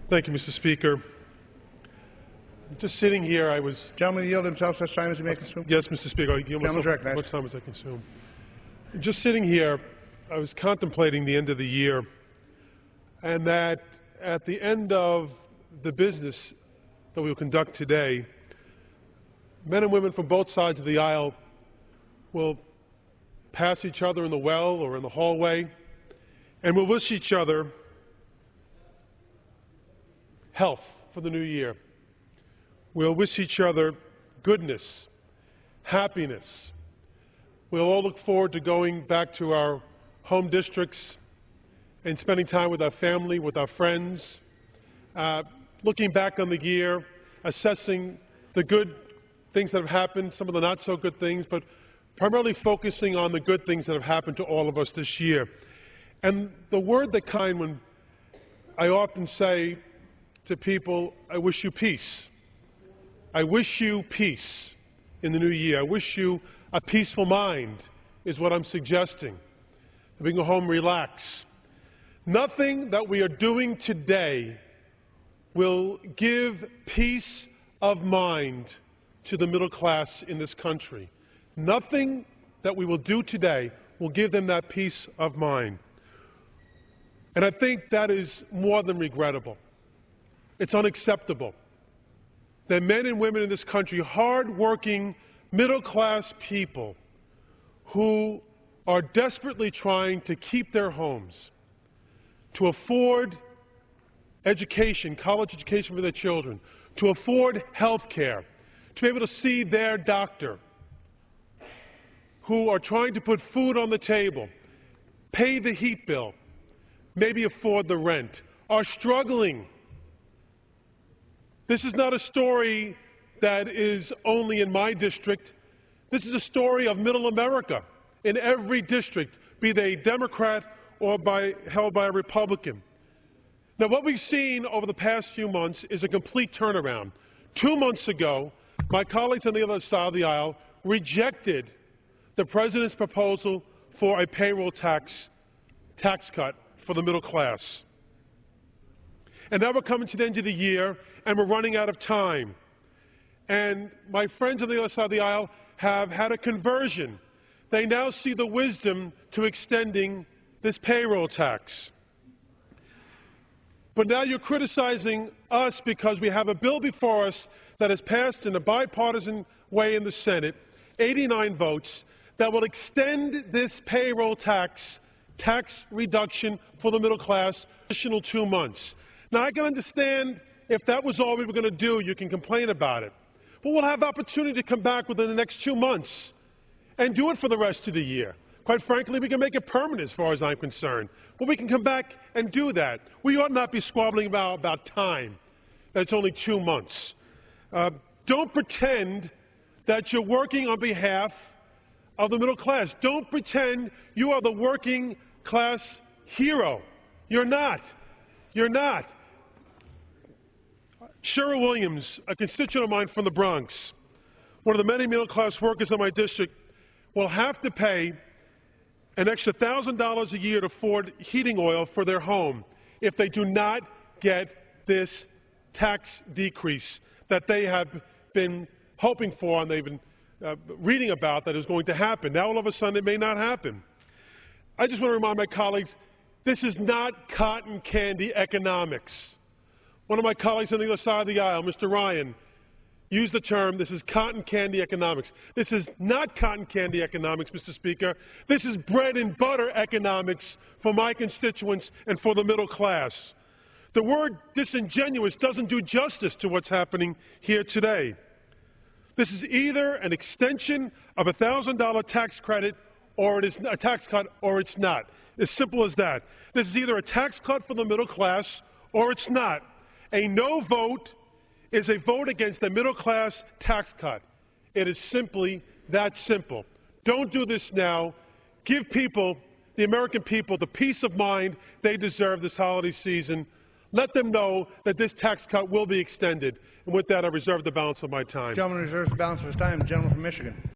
Thank you, Mr. Speaker. Just sitting here, I was... Gentleman yield himself such time as he may consume. Yes, Mr. Speaker. I yield myself recognized. as much time as I consume. Just sitting here, I was contemplating the end of the year, and that at the end of the business that we will conduct today, men and women from both sides of the aisle will pass each other in the well or in the hallway, and will wish each other health for the new year. We'll wish each other goodness, happiness. We'll all look forward to going back to our home districts and spending time with our family, with our friends, looking back on the year, assessing the good things that have happened, some of the not so good things, but primarily focusing on the good things that have happened to all of us this year. And the word that when I often say to people, I wish you peace. I wish you peace in the new year. I wish you a peaceful mind is what I'm suggesting. That we can go home, relax. Nothing that we are doing today will give peace of mind to the middle class in this country. Nothing that we will do today will give them that peace of mind. And I think that is more than regrettable. It's unacceptable that men and women in this country, hard-working, middle-class people who are desperately trying to keep their homes, to afford education, college education for their children, to afford health care, to be able to see their doctor, who are trying to put food on the table, pay the heat bill, maybe afford the rent, are struggling. This is not a story that is only in my district. This is a story of middle America in every district, be they Democrat or held by a Republican. Now, what we've seen over the past few months is a complete turnaround. 2 months ago, my colleagues on the other side of the aisle rejected the President's proposal for a payroll tax cut for the middle class. And now we're coming to the end of the year, and we're running out of time. And my friends on the other side of the aisle have had a conversion. They now see the wisdom to extending this payroll tax. But now you're criticizing us because we have a bill before us that has passed in a bipartisan way in the Senate, 89 votes, that will extend this payroll tax reduction for the middle class additional 2 months. Now, I can understand if that was all we were going to do, you can complain about it. But we'll have opportunity to come back within the next 2 months and do it for the rest of the year. Quite frankly, we can make it permanent as far as I'm concerned. But we can come back and do that. We ought not be squabbling about time. It's only 2 months. Don't pretend that you're working on behalf of the middle class. Don't pretend you are the working class hero. You're not. You're not. Cheryl Williams, a constituent of mine from the Bronx, one of the many middle-class workers in my district, will have to pay an extra $1,000 a year to afford heating oil for their home if they do not get this tax decrease that they have been hoping for and they've been reading about that is going to happen. Now, all of a sudden, it may not happen. I just want to remind my colleagues, this is not cotton candy economics. One of my colleagues on the other side of the aisle, Mr. Ryan, used the term, this is cotton candy economics. This is not cotton candy economics, Mr. Speaker. This is bread and butter economics for my constituents and for the middle class. The word disingenuous doesn't do justice to what's happening here today. This is either an extension of a $1,000 tax credit or it is a tax cut or it's not. As simple as that. This is either a tax cut for the middle class or it's not. A no vote is a vote against the middle class tax cut. It is simply that simple. Don't do this now. Give people, the American people, the peace of mind they deserve this holiday season. Let them know that this tax cut will be extended. And with that, I reserve the balance of my time. The gentleman reserves the balance of his time. The gentleman from Michigan.